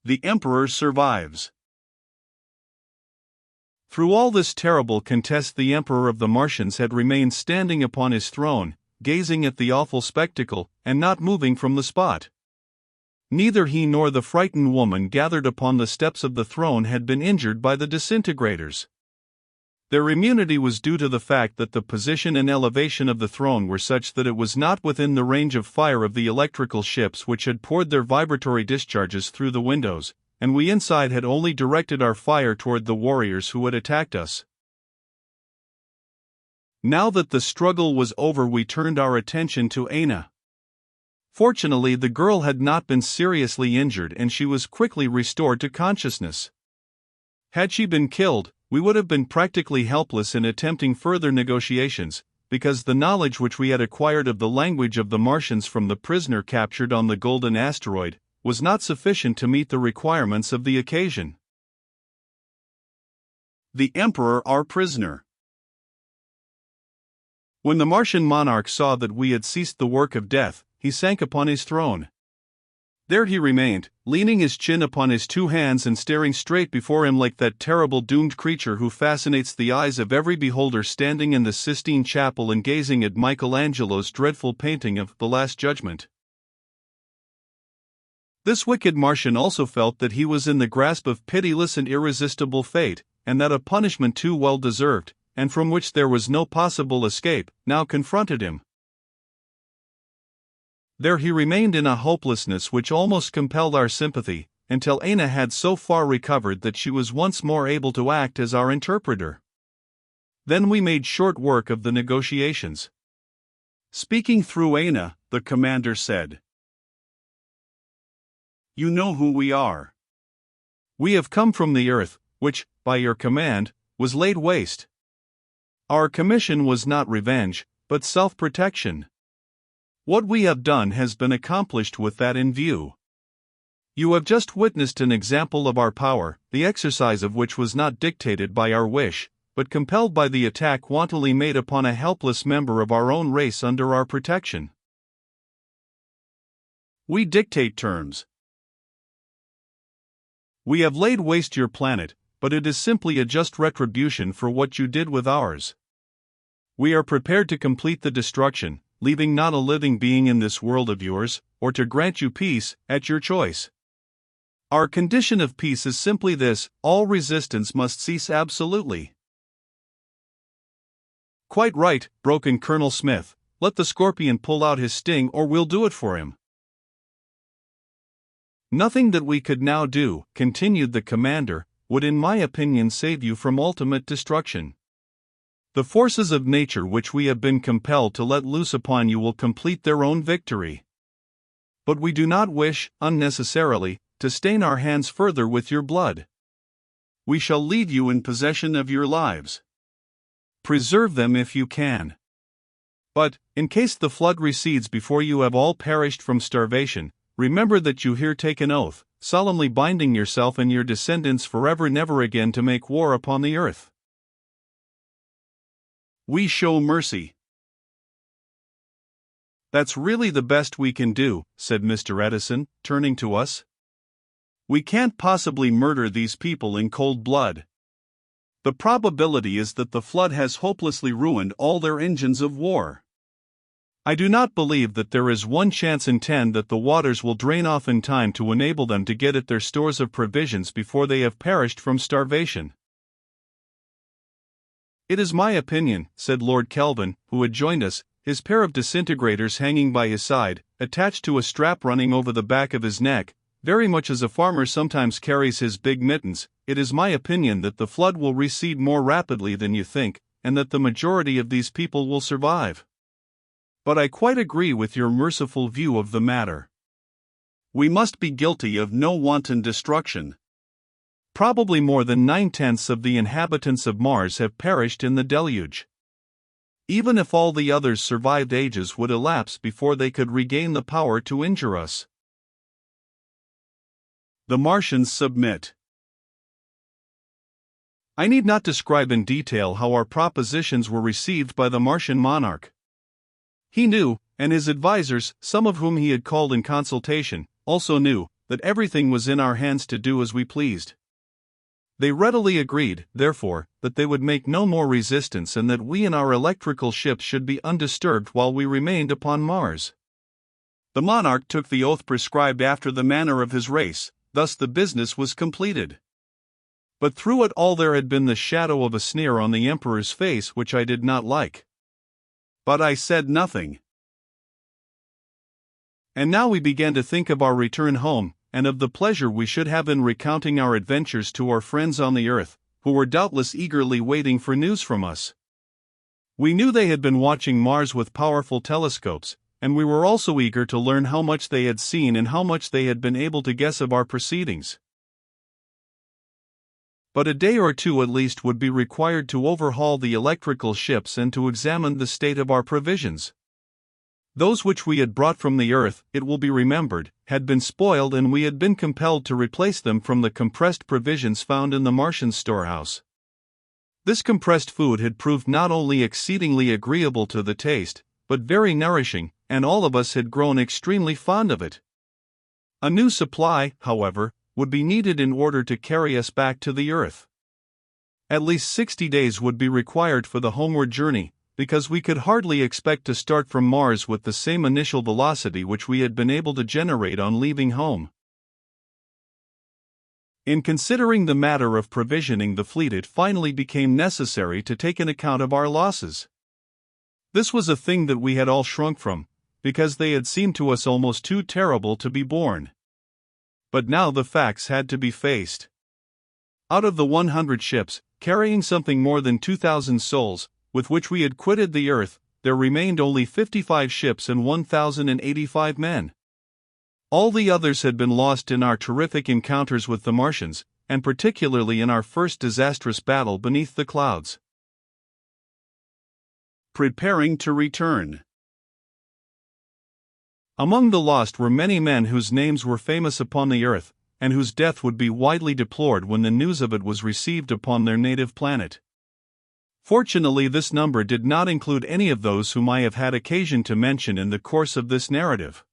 The Emperor survives. Through all this terrible contest, the Emperor of the Martians had remained standing upon his throne, gazing at the awful spectacle, and not moving from the spot. Neither he nor the frightened woman gathered upon the steps of the throne had been injured by the disintegrators. Their immunity was due to the fact that the position and elevation of the throne were such that it was not within the range of fire of the electrical ships which had poured their vibratory discharges through the windows, and we inside had only directed our fire toward the warriors who had attacked us. Now that the struggle was over, we turned our attention to Aina. Fortunately, the girl had not been seriously injured and she was quickly restored to consciousness. Had she been killed, we would have been practically helpless in attempting further negotiations, because the knowledge which we had acquired of the language of the Martians from the prisoner captured on the Golden Asteroid was not sufficient to meet the requirements of the occasion. The Emperor our prisoner. When the Martian monarch saw that we had ceased the work of death, he sank upon his throne. There he remained, leaning his chin upon his two hands and staring straight before him like that terrible doomed creature who fascinates the eyes of every beholder standing in the Sistine Chapel and gazing at Michelangelo's dreadful painting of The Last Judgment. This wicked Martian also felt that he was in the grasp of pitiless and irresistible fate, and that a punishment too well deserved, and from which there was no possible escape, now confronted him. There he remained in a hopelessness which almost compelled our sympathy, until Aina had so far recovered that she was once more able to act as our interpreter. Then we made short work of the negotiations. Speaking through Aina, the commander said, "You know who we are. We have come from the earth, which, by your command, was laid waste. Our commission was not revenge, but self-protection. What we have done has been accomplished with that in view. You have just witnessed an example of our power, the exercise of which was not dictated by our wish, but compelled by the attack wantonly made upon a helpless member of our own race under our protection. We dictate terms. We have laid waste your planet, but it is simply a just retribution for what you did with ours. We are prepared to complete the destruction, leaving not a living being in this world of yours, or to grant you peace, at your choice. Our condition of peace is simply this: all resistance must cease absolutely." "Quite right," broke in Colonel Smith. "Let the scorpion pull out his sting or we'll do it for him." "Nothing that we could now do," continued the commander, "would in my opinion save you from ultimate destruction. The forces of nature which we have been compelled to let loose upon you will complete their own victory. But we do not wish, unnecessarily, to stain our hands further with your blood. We shall leave you in possession of your lives. Preserve them if you can. But, in case the flood recedes before you have all perished from starvation, remember that you here take an oath, solemnly binding yourself and your descendants forever never again to make war upon the earth. We show mercy." "That's really the best we can do," said Mr. Edison, turning to us. "We can't possibly murder these people in cold blood. The probability is that the flood has hopelessly ruined all their engines of war. I do not believe that there is 1 chance in 10 that the waters will drain off in time to enable them to get at their stores of provisions before they have perished from starvation." "It is my opinion," said Lord Kelvin, who had joined us, his pair of disintegrators hanging by his side, attached to a strap running over the back of his neck, very much as a farmer sometimes carries his big mittens, "it is my opinion that the flood will recede more rapidly than you think, and that the majority of these people will survive. But I quite agree with your merciful view of the matter. We must be guilty of no wanton destruction. Probably more than 9/10 of the inhabitants of Mars have perished in the deluge. Even if all the others survived, ages would elapse before they could regain the power to injure us." The Martians submit. I need not describe in detail how our propositions were received by the Martian monarch. He knew, and his advisors, some of whom he had called in consultation, also knew, that everything was in our hands to do as we pleased. They readily agreed, therefore, that they would make no more resistance and that we and our electrical ships should be undisturbed while we remained upon Mars. The monarch took the oath prescribed after the manner of his race, thus the business was completed. But through it all there had been the shadow of a sneer on the emperor's face which I did not like. But I said nothing. And now we began to think of our return home, and of the pleasure we should have in recounting our adventures to our friends on the earth, who were doubtless eagerly waiting for news from us. We knew they had been watching Mars with powerful telescopes, and we were also eager to learn how much they had seen and how much they had been able to guess of our proceedings. But a day or two at least would be required to overhaul the electrical ships and to examine the state of our provisions. Those which we had brought from the earth, it will be remembered, had been spoiled and we had been compelled to replace them from the compressed provisions found in the Martian storehouse. This compressed food had proved not only exceedingly agreeable to the taste, but very nourishing, and all of us had grown extremely fond of it. A new supply, however, would be needed in order to carry us back to the earth. At least 60 days would be required for the homeward journey, because we could hardly expect to start from Mars with the same initial velocity which we had been able to generate on leaving home. In considering the matter of provisioning the fleet, it finally became necessary to take an account of our losses. This was a thing that we had all shrunk from, because they had seemed to us almost too terrible to be borne. But now the facts had to be faced. Out of the 100 ships, carrying something more than 2,000 souls, with which we had quitted the earth, there remained only 55 ships and 1,085 men. All the others had been lost in our terrific encounters with the Martians, and particularly in our first disastrous battle beneath the clouds. Preparing to return. Among the lost were many men whose names were famous upon the earth, and whose death would be widely deplored when the news of it was received upon their native planet. Fortunately, this number did not include any of those whom I have had occasion to mention in the course of this narrative.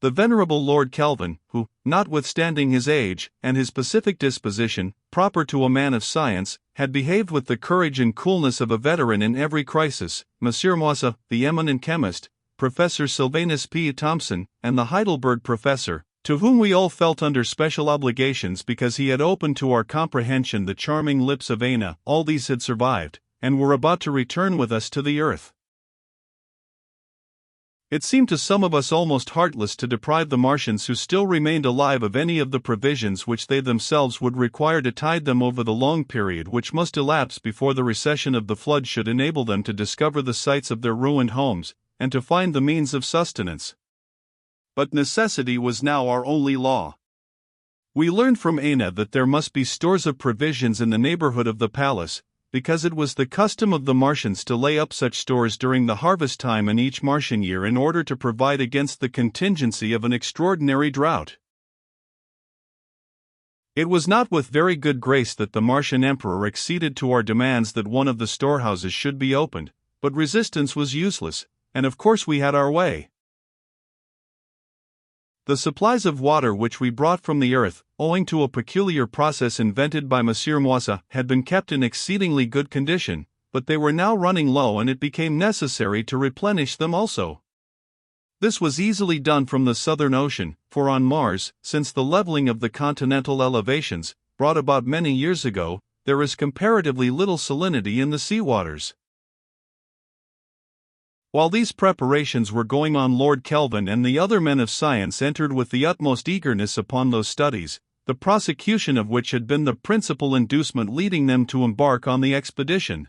The venerable Lord Kelvin, who, notwithstanding his age, and his pacific disposition, proper to a man of science, had behaved with the courage and coolness of a veteran in every crisis, Monsieur Moisse, the eminent chemist, Professor Sylvanus P. Thompson, and the Heidelberg professor, to whom we all felt under special obligations because he had opened to our comprehension the charming lips of Aina, all these had survived, and were about to return with us to the earth. It seemed to some of us almost heartless to deprive the Martians who still remained alive of any of the provisions which they themselves would require to tide them over the long period which must elapse before the recession of the flood should enable them to discover the sites of their ruined homes, and to find the means of sustenance. But necessity was now our only law. We learned from Aina that there must be stores of provisions in the neighborhood of the palace, because it was the custom of the Martians to lay up such stores during the harvest time in each Martian year in order to provide against the contingency of an extraordinary drought. It was not with very good grace that the Martian emperor acceded to our demands that one of the storehouses should be opened, but resistance was useless, and of course we had our way. The supplies of water which we brought from the earth, owing to a peculiar process invented by Monsieur Moisse, had been kept in exceedingly good condition, but they were now running low and it became necessary to replenish them also. This was easily done from the Southern Ocean, for on Mars, since the leveling of the continental elevations, brought about many years ago, there is comparatively little salinity in the sea waters. While these preparations were going on, Lord Kelvin and the other men of science entered with the utmost eagerness upon those studies, the prosecution of which had been the principal inducement leading them to embark on the expedition.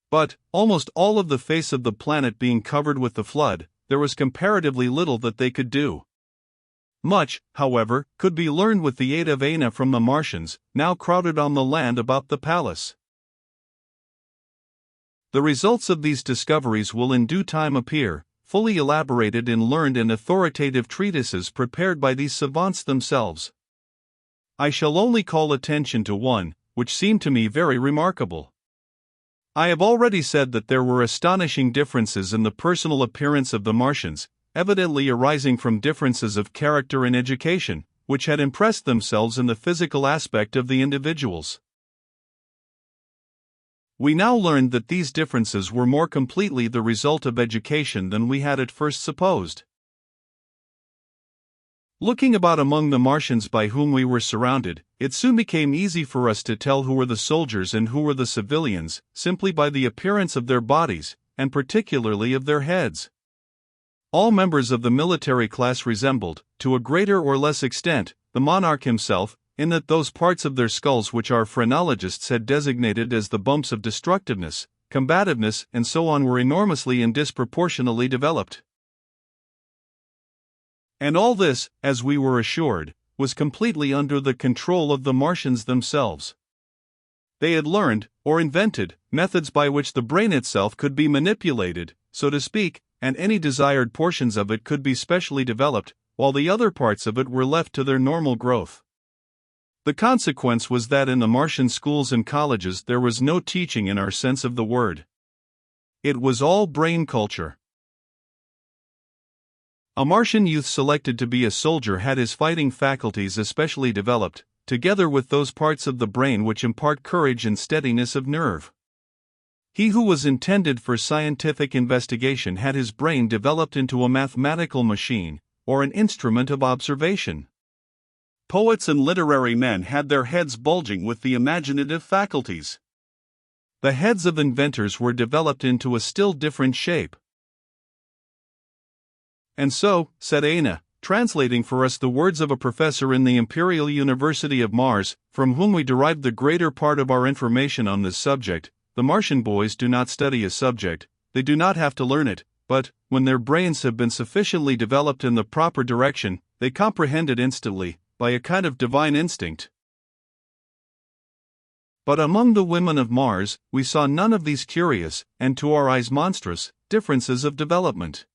But, almost all of the face of the planet being covered with the flood, there was comparatively little that they could do. Much, however, could be learned with the aid of Aina from the Martians, now crowded on the land about the palace. The results of these discoveries will in due time appear, fully elaborated in learned and authoritative treatises prepared by these savants themselves. I shall only call attention to one, which seemed to me very remarkable. I have already said that there were astonishing differences in the personal appearance of the Martians, evidently arising from differences of character and education, which had impressed themselves in the physical aspect of the individuals. We now learned that these differences were more completely the result of education than we had at first supposed. Looking about among the Martians by whom we were surrounded, it soon became easy for us to tell who were the soldiers and who were the civilians, simply by the appearance of their bodies, and particularly of their heads. All members of the military class resembled, to a greater or less extent, the monarch himself, in that those parts of their skulls which our phrenologists had designated as the bumps of destructiveness, combativeness, and so on were enormously and disproportionately developed. And all this, as we were assured, was completely under the control of the Martians themselves. They had learned, or invented, methods by which the brain itself could be manipulated, so to speak, and any desired portions of it could be specially developed, while the other parts of it were left to their normal growth. The consequence was that in the Martian schools and colleges there was no teaching in our sense of the word. It was all brain culture. A Martian youth selected to be a soldier had his fighting faculties especially developed, together with those parts of the brain which impart courage and steadiness of nerve. He who was intended for scientific investigation had his brain developed into a mathematical machine, or an instrument of observation. Poets and literary men had their heads bulging with the imaginative faculties. The heads of inventors were developed into a still different shape. And so, said Aina, translating for us the words of a professor in the Imperial University of Mars, from whom we derived the greater part of our information on this subject, the Martian boys do not study a subject, they do not have to learn it, but, when their brains have been sufficiently developed in the proper direction, they comprehend it instantly, by a kind of divine instinct. But among the women of Mars, we saw none of these curious, and to our eyes monstrous, differences of development.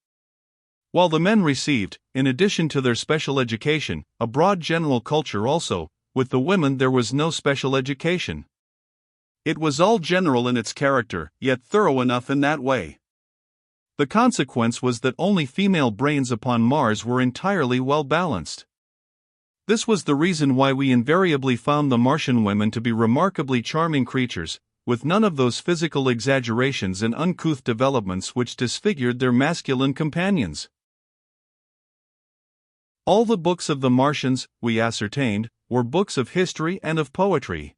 While the men received, in addition to their special education, a broad general culture also, with the women there was no special education. It was all general in its character, yet thorough enough in that way. The consequence was that only female brains upon Mars were entirely well balanced. This was the reason why we invariably found the Martian women to be remarkably charming creatures, with none of those physical exaggerations and uncouth developments which disfigured their masculine companions. All the books of the Martians, we ascertained, were books of history and of poetry.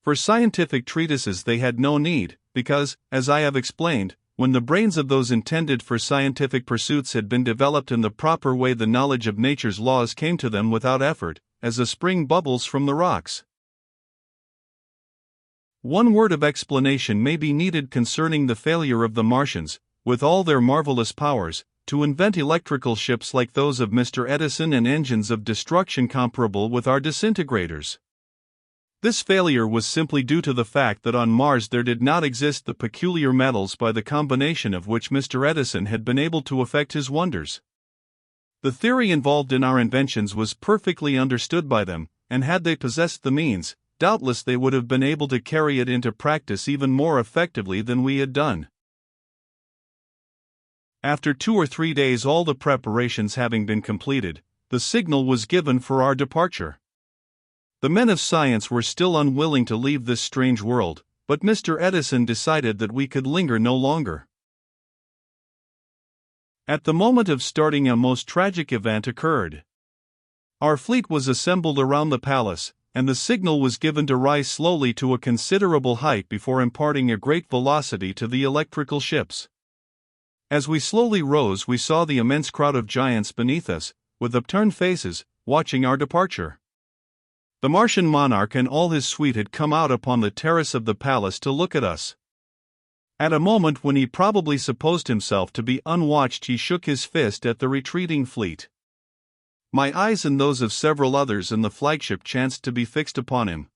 For scientific treatises they had no need, because, as I have explained, when the brains of those intended for scientific pursuits had been developed in the proper way, the knowledge of nature's laws came to them without effort, as a spring bubbles from the rocks. One word of explanation may be needed concerning the failure of the Martians, with all their marvelous powers, to invent electrical ships like those of Mr. Edison and engines of destruction comparable with our disintegrators. This failure was simply due to the fact that on Mars there did not exist the peculiar metals by the combination of which Mr. Edison had been able to effect his wonders. The theory involved in our inventions was perfectly understood by them, and had they possessed the means, doubtless they would have been able to carry it into practice even more effectively than we had done. After 2 or 3 days, all the preparations having been completed, the signal was given for our departure. The men of science were still unwilling to leave this strange world, but Mr. Edison decided that we could linger no longer. At the moment of starting, a most tragic event occurred. Our fleet was assembled around the palace, and the signal was given to rise slowly to a considerable height before imparting a great velocity to the electrical ships. As we slowly rose, we saw the immense crowd of giants beneath us, with upturned faces, watching our departure. The Martian monarch and all his suite had come out upon the terrace of the palace to look at us. At a moment when he probably supposed himself to be unwatched, he shook his fist at the retreating fleet. My eyes and those of several others in the flagship chanced to be fixed upon him.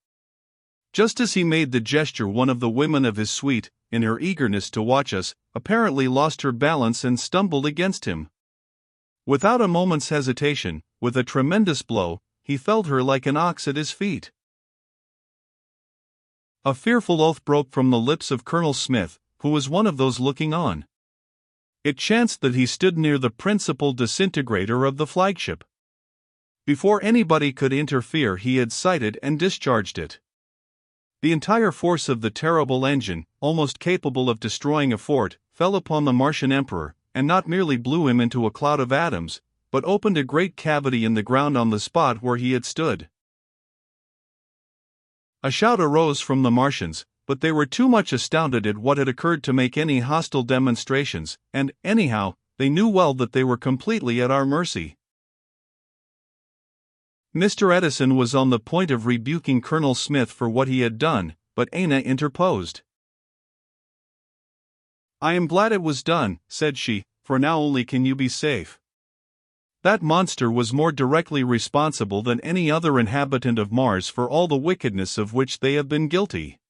Just as he made the gesture, one of the women of his suite, in her eagerness to watch us, apparently lost her balance and stumbled against him. Without a moment's hesitation, with a tremendous blow, he felled her like an ox at his feet. A fearful oath broke from the lips of Colonel Smith, who was one of those looking on. It chanced that he stood near the principal disintegrator of the flagship. Before anybody could interfere, he had sighted and discharged it. The entire force of the terrible engine, almost capable of destroying a fort, fell upon the Martian emperor, and not merely blew him into a cloud of atoms, but opened a great cavity in the ground on the spot where he had stood. A shout arose from the Martians, but they were too much astounded at what had occurred to make any hostile demonstrations, and, anyhow, they knew well that they were completely at our mercy. Mr. Edison was on the point of rebuking Colonel Smith for what he had done, but Ana interposed. "I am glad it was done," said she, "for now only can you be safe. That monster was more directly responsible than any other inhabitant of Mars for all the wickedness of which they have been guilty.